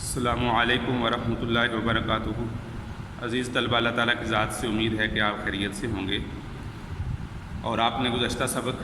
السلام علیکم ورحمۃ اللہ وبرکاتہ۔ عزیز طلبہ، اللہ تعالیٰ کی ذات سے امید ہے کہ آپ خیریت سے ہوں گے اور آپ نے گزشتہ سبق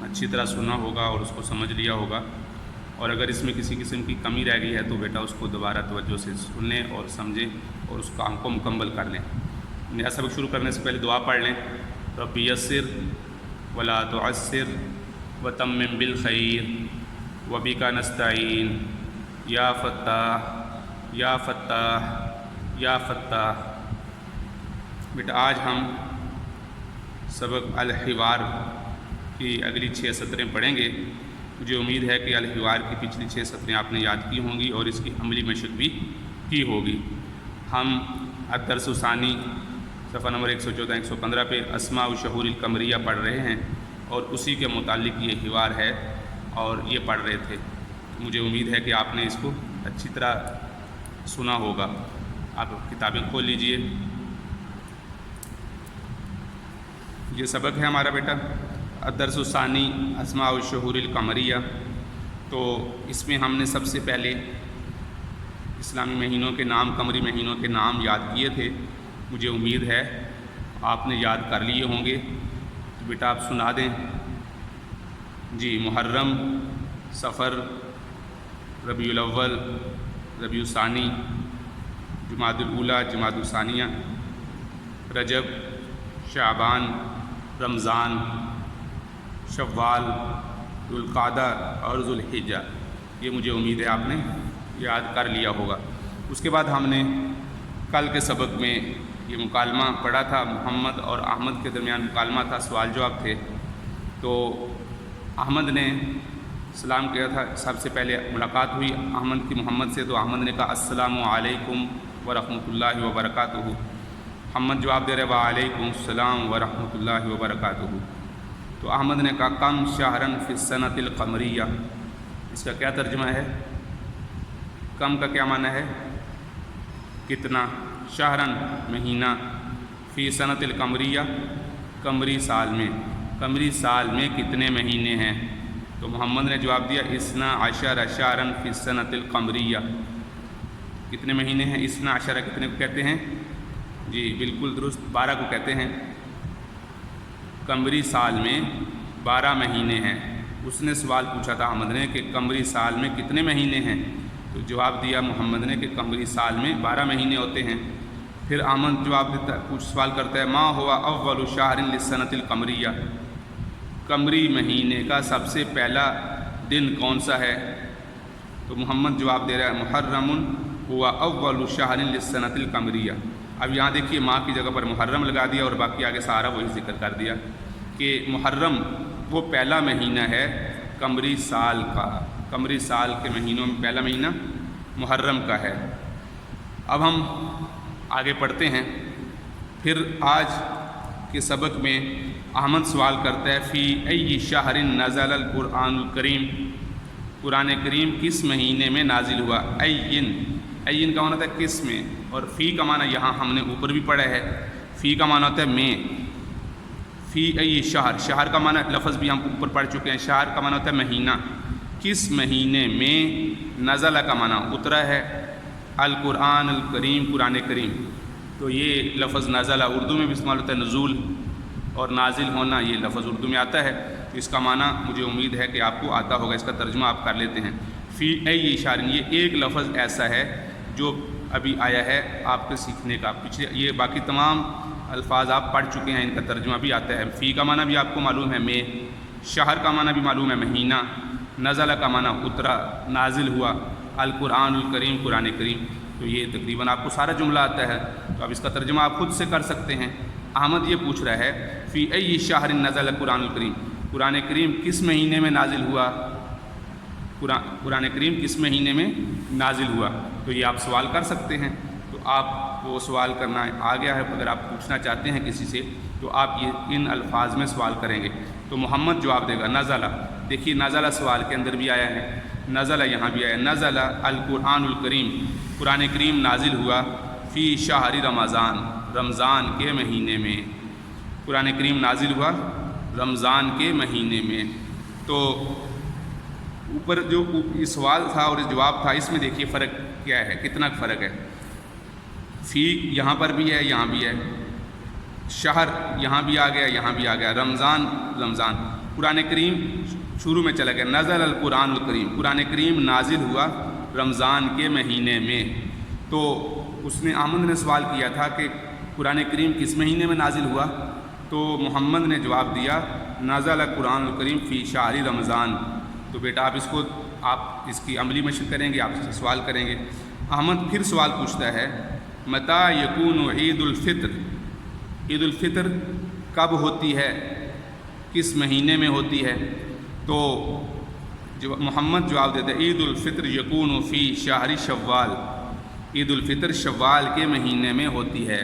اچھی طرح سنا ہوگا اور اس کو سمجھ لیا ہوگا، اور اگر اس میں کسی قسم کی کمی رہ گئی ہے تو بیٹا اس کو دوبارہ توجہ سے سن لیں اور سمجھیں اور اس کام کو مکمل کر لیں۔ نیا سبق شروع کرنے سے پہلے دعا پڑھ لیں۔ رب یسر ولا تعسر وتمم بالخیر وبک نستعین یا فتاح یا فتاح یا فتاح۔ بیٹا آج ہم سبق الحوار کی اگلی 6 سطریں پڑھیں گے۔ مجھے امید ہے کہ الحوار کی پچھلی 6 سطریں آپ نے یاد کی ہوں گی اور اس کی عملی مشق بھی کی ہوگی۔ ہم الدرس الثانی صفحہ نمبر 114-115 پہ اسماء الشہور القمریہ پڑھ رہے ہیں اور اسی کے متعلق یہ حوار ہے اور یہ پڑھ رہے تھے۔ مجھے امید ہے کہ آپ نے اس کو اچھی طرح سنا ہوگا۔ آپ کتابیں کھول لیجئے۔ یہ سبق ہے ہمارا بیٹا الدرس الثانی اسماء الشہور القمریہ۔ تو اس میں ہم نے سب سے پہلے اسلامی مہینوں کے نام، قمری مہینوں کے نام یاد کیے تھے۔ مجھے امید ہے آپ نے یاد کر لیے ہوں گے، تو بیٹا آپ سنا دیں۔ جی، محرم، صفر، ربیع الاول، ربیع الثانی، جمادی الاولیٰ، جمادی الثانیہ، رجب، شعبان، رمضان، شوال، ذوالقعدہ اور ذوالحجہ۔ یہ مجھے امید ہے آپ نے یاد کر لیا ہوگا۔ اس کے بعد ہم نے کل کے سبق میں یہ مکالمہ پڑھا تھا، محمد اور احمد کے درمیان مکالمہ تھا، سوال جواب تھے۔ تو احمد نے سلام کیا تھا، سب سے پہلے ملاقات ہوئی احمد کی محمد سے، تو احمد نے کہا السلام علیکم ورحمۃ اللہ وبرکاتہ۔ محمد جواب دے رہے وعلیکم السلام ورحمۃ اللہ وبرکاتہ۔ تو احمد نے کہا کم شہرن فی السنۃ القمریہ۔ اس کا کیا ترجمہ ہے؟ کم کا کیا معنی ہے؟ کتنا، شہرن مہینہ، فی سنۃ القمریہ قمری سال میں، قمری سال میں کتنے مہینے ہیں؟ تو محمد نے جواب دیا 12 شہرن فی السنۃ القمریہ۔ کتنے مہینے ہیں؟ 12 کتنے کو کہتے ہیں؟ جی بالکل درست، 12 کو کہتے ہیں۔ قمری سال میں 12 مہینے ہیں۔ اس نے سوال پوچھا تھا احمد نے کہ قمری سال میں کتنے مہینے ہیں؟ تو جواب دیا محمد نے کہ قمری سال میں 12 مہینے ہوتے ہیں۔ پھر احمد جواب دیتا ہے، سوال کرتا ہے ما ہوا اول شہر للسنۃ القمریہ، قمری مہینے کا سب سے پہلا دن کون سا ہے؟ تو محمد جواب دے رہا ہے محرم ہوا اول شہر للسنۃ القمریہ۔ اب یہاں دیکھیے ماہ کی جگہ پر محرم لگا دیا اور باقی آگے سارا وہی ذکر کر دیا کہ محرم وہ پہلا مہینہ ہے قمری سال کا، قمری سال کے مہینوں میں پہلا مہینہ محرم کا ہے۔ اب ہم آگے پڑھتے ہیں۔ پھر آج کے سبق میں احمد سوال کرتا ہے فی ای شہر نزل القرآن الکریم، قرآن کریم کس مہینے میں نازل ہوا؟ این کا معنی ہوتا ہے کس میں، اور فی کا معنی یہاں ہم نے اوپر بھی پڑھا ہے، فی کا معنی ہوتا ہے میں۔ فی ای شہر، شہر کا معنی لفظ بھی ہم اوپر پڑھ چکے ہیں، شہر کا معنی ہوتا ہے مہینہ، کس مہینے میں، نزل کا معنی اترا ہے، القرآن الکریم قرآن کریم۔ تو یہ لفظ نزل اردو میں بھی استعمال ہوتا ہے، نزول اور نازل ہونا، یہ لفظ اردو میں آتا ہے۔ تو اس کا معنی مجھے امید ہے کہ آپ کو آتا ہوگا، اس کا ترجمہ آپ کر لیتے ہیں۔ فی ای شہر، یہ ایک لفظ ایسا ہے جو ابھی آیا ہے آپ کے سیکھنے کا، پچھلے یہ باقی تمام الفاظ آپ پڑھ چکے ہیں، ان کا ترجمہ بھی آتا ہے۔ فی کا معنی بھی آپ کو معلوم ہے میں، شہر کا معنی بھی معلوم ہے مہینہ، نزل کا معنی اترا، نازل ہوا، القرآن الکریم قرآن کریم۔ تو یہ تقریباً آپ کو سارا جملہ آتا ہے، تو اب اس کا ترجمہ آپ خود سے کر سکتے ہیں۔ احمد یہ پوچھ رہا ہے فی ای شہر نزل قرآن الکریم، قرآن کریم کس مہینے میں نازل ہوا؟ قرآن کریم کس مہینے میں نازل ہوا؟ تو یہ آپ سوال کر سکتے ہیں۔ تو آپ کو سوال کرنا آ گیا ہے، اگر آپ پوچھنا چاہتے ہیں کسی سے تو آپ یہ ان الفاظ میں سوال کریں گے۔ تو محمد جواب دے گا نزلہ، دیکھیے نزلہ سوال کے اندر بھی آیا ہے، نزلہ یہاں بھی آیا، نزلہ القرآن الکریم، قرآن کریم نازل ہوا فی شہر رمضان، رمضان کے مہینے میں، قرآن کریم نازل ہوا رمضان کے مہینے میں۔ تو اوپر جو یہ سوال تھا اور جواب تھا، اس میں دیکھیے فرق کیا ہے، کتنا فرق ہے۔ فی یہاں پر بھی ہے، یہاں بھی ہے، شہر یہاں بھی آ گیا، یہاں بھی آ گیا، رمضان رمضان۔ قرآن کریم شروع میں چلا گیا، نزل القرآن الکریم، قرآن کریم نازل ہوا رمضان کے مہینے میں۔ تو اس نے احمد نے سوال کیا تھا کہ قرآن کریم کس مہینے میں نازل ہوا، تو محمد نے جواب دیا نزل القرآن الکریم فی شہر رمضان۔ تو بیٹا آپ اس کی عملی مشق کریں گے، آپ سے سوال کریں گے۔ احمد پھر سوال پوچھتا ہے متی یکون عید الفطر، عید الفطر کب ہوتی ہے، کس مہینے میں ہوتی ہے؟ تو محمد جواب دیتا ہے عید الفطر یکون فی شہر شوال، عید الفطر شوال کے مہینے میں ہوتی ہے۔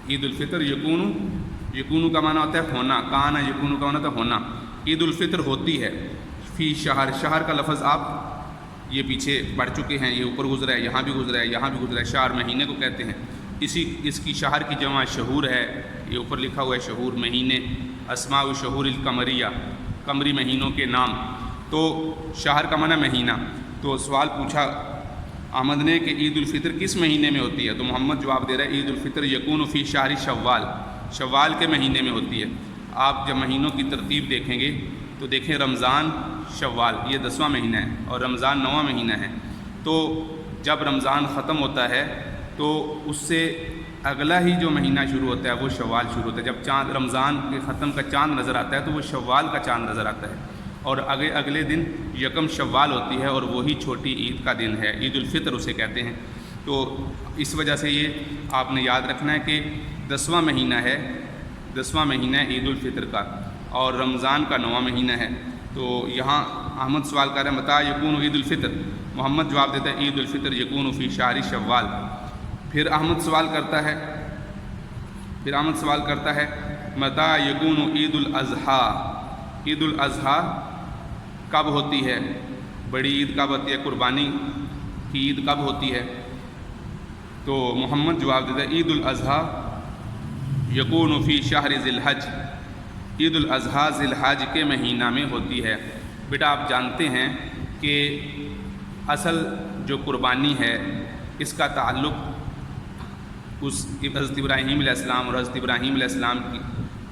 عید الفطر یکون کا معنی ہوتا ہے ہونا، کانا یکون کا معنی ہوتا ہے ہونا۔ عید الفطر ہوتی ہے فی شہر، شہر کا لفظ آپ یہ پیچھے پڑھ چکے ہیں، یہ اوپر گزرا ہے، یہاں بھی گزرا ہے، یہاں بھی گزرا ہے۔ شہر مہینے کو کہتے ہیں، اس کی شہر کی جمع شہور ہے، یہ اوپر لکھا ہوا ہے شہور مہینے، اسماء شہور القمریہ، قمری مہینوں کے نام۔ تو شہر کا معنی مہینہ۔ تو سوال پوچھا احمد نے کہ عید الفطر کس مہینے میں ہوتی ہے؟ تو محمد جواب دے رہا ہے عید الفطر یکون فی شہر شوال، شوال کے مہینے میں ہوتی ہے۔ آپ جب مہینوں کی ترتیب دیکھیں گے تو دیکھیں رمضان شوال یہ 10واں مہینہ ہے اور رمضان 9واں مہینہ ہے۔ تو جب رمضان ختم ہوتا ہے تو اس سے اگلا ہی جو مہینہ شروع ہوتا ہے وہ شوال شروع ہوتا ہے۔ جب چاند رمضان کے ختم کا چاند نظر آتا ہے تو وہ شوال کا چاند نظر آتا ہے، اور اگلے دن یکم شوال ہوتی ہے اور وہی چھوٹی عید کا دن ہے، عید الفطر اسے کہتے ہیں۔ تو اس وجہ سے یہ آپ نے یاد رکھنا ہے کہ 10واں مہینہ ہے، 10واں مہینہ ہے عید الفطر کا، اور رمضان کا 9واں مہینہ ہے۔ تو یہاں احمد سوال کر رہے ہیں متی یکون عید الفطر، محمد جواب دیتا ہے عید الفطر یکون فی شہر شوال۔ پھر احمد سوال کرتا ہے متی یکون عید الاضحیٰ، عید الاضحیٰ کب ہوتی ہے، بڑی عید کب ہوتی ہے، قربانی کی عید کب ہوتی ہے؟ تو محمد جواب دیتا ہے عید الاضحیٰ یکون فی شہر ذی الحج، عید الاضحیٰ ذی الحج کے مہینہ میں ہوتی ہے۔ بیٹا آپ جانتے ہیں کہ اصل جو قربانی ہے اس کا تعلق اس حضرت ابراہیم علیہ السلام اور حضرت ابراہیم علیہ السلام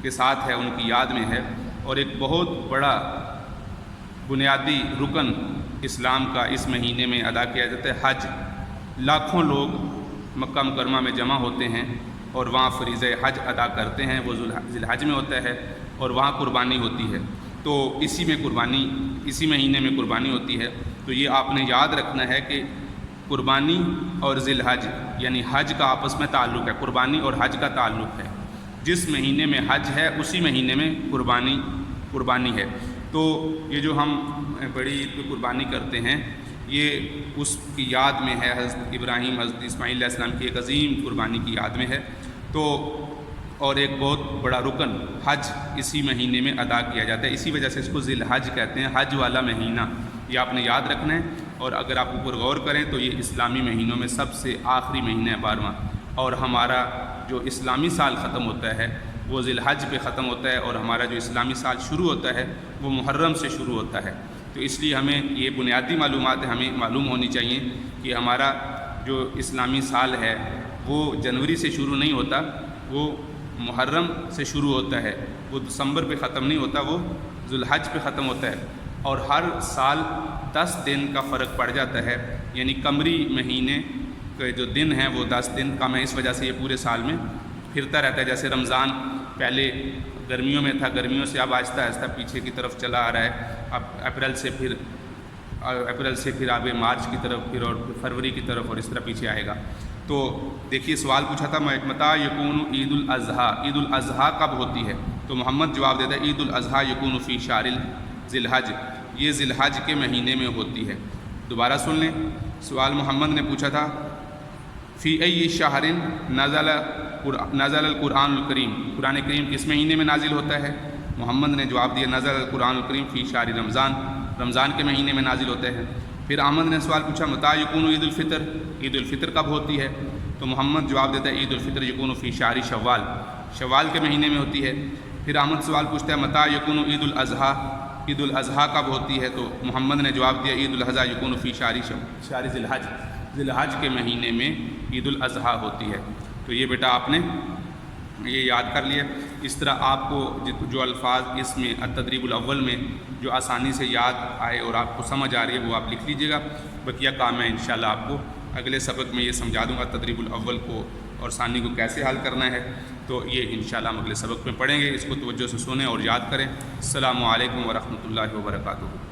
کے ساتھ ہے، ان کی یاد میں ہے، اور ایک بہت بڑا بنیادی رکن اسلام کا اس مہینے میں ادا کیا جاتا ہے حج۔ لاکھوں لوگ مکہ مکرمہ میں جمع ہوتے ہیں اور وہاں فریضہ حج ادا کرتے ہیں، وہ ذی الحج میں ہوتا ہے، اور وہاں قربانی ہوتی ہے۔ تو اسی مہینے میں قربانی ہوتی ہے۔ تو یہ آپ نے یاد رکھنا ہے کہ قربانی اور ذی الحج یعنی حج کا آپس میں تعلق ہے، قربانی اور حج کا تعلق ہے۔ جس مہینے میں حج ہے اسی مہینے میں قربانی ہے۔ تو یہ جو ہم بڑی عید پہ قربانی کرتے ہیں یہ اس کی یاد میں ہے، حضرت ابراہیم حضرت اسماعیل علیہ السلام کی ایک عظیم قربانی کی یاد میں ہے۔ تو اور ایک بہت بڑا رکن حج اسی مہینے میں ادا کیا جاتا ہے، اسی وجہ سے اس کو ذی الحج کہتے ہیں، حج والا مہینہ۔ یہ آپ نے یاد رکھنا ہے، اور اگر آپ اوپر غور کریں تو یہ اسلامی مہینوں میں سب سے آخری مہینہ ہے 12واں، اور ہمارا جو اسلامی سال ختم ہوتا ہے وہ ذی الحج پہ ختم ہوتا ہے، اور ہمارا جو اسلامی سال شروع ہوتا ہے وہ محرم سے شروع ہوتا ہے۔ تو اس لیے ہمیں یہ بنیادی معلومات ہمیں معلوم ہونی چاہیے کہ ہمارا جو اسلامی سال ہے وہ جنوری سے شروع نہیں ہوتا، وہ محرم سے شروع ہوتا ہے، وہ دسمبر پہ ختم نہیں ہوتا، وہ ذی الحج پہ ختم ہوتا ہے۔ اور ہر سال 10 دن کا فرق پڑ جاتا ہے، یعنی قمری مہینے کے جو دن ہیں وہ 10 دن کم ہے، اس وجہ سے یہ پورے سال میں پھرتا رہتا ہے۔ جیسے رمضان پہلے گرمیوں میں تھا، گرمیوں سے اب آہستہ آہستہ پیچھے کی طرف چلا آ رہا ہے، اب اپریل سے پھر آگے مارچ کی طرف، پھر اور فروری کی طرف، اور اس طرح پیچھے آئے گا۔ تو دیکھیے سوال پوچھا تھا متی یکون عید الاضحیٰ، عید الاضحیٰ کب ہوتی ہے؟ تو محمد جواب دیتا ہے عید الاضحیٰ یکون فی شہر ذی الحج، یہ ذی الحج کے مہینے میں ہوتی ہے۔ دوبارہ سن لیں، سوال محمد نے پوچھا تھا فی ای شہر نزل القرآن الکریم، قرآن کریم کس مہینے میں نازل ہوتا ہے؟ محمد نے جواب دیا نزل القرآن الکریم فی شہر رمضان، رمضان کے مہینے میں نازل ہوتا ہے۔ پھر احمد نے سوال پوچھا متی یکون عید الفطر، عید الفطر کب ہوتی ہے؟ تو محمد جواب دیتا ہے عید الفطر یکون فی شہر شوال، شوال کے مہینے میں ہوتی ہے۔ پھر احمد سوال پوچھتا ہے متی یکون عید الاضحیٰ، عید الاضحیٰ کب ہوتی ہے؟ تو محمد نے جواب دیا عید الاضحیٰ یکون فی شہر ذی الحج، ذی الحج کے مہینے میں عید الاضحیٰ ہوتی ہے۔ تو یہ بیٹا آپ نے یہ یاد کر لیا۔ اس طرح آپ کو جو الفاظ اس میں التدریب الاول میں جو آسانی سے یاد آئے اور آپ کو سمجھ آ رہی ہے وہ آپ لکھ لیجیے گا، بقیہ کام میں انشاءاللہ آپ کو اگلے سبق میں یہ سمجھا دوں گا تدریب الاول کو اور ثانی کو کیسے حل کرنا ہے، تو یہ انشاءاللہ ہم اگلے سبق میں پڑھیں گے۔ اس کو توجہ سے سنیں اور یاد کریں۔ السلام علیکم ورحمۃ اللہ وبرکاتہ۔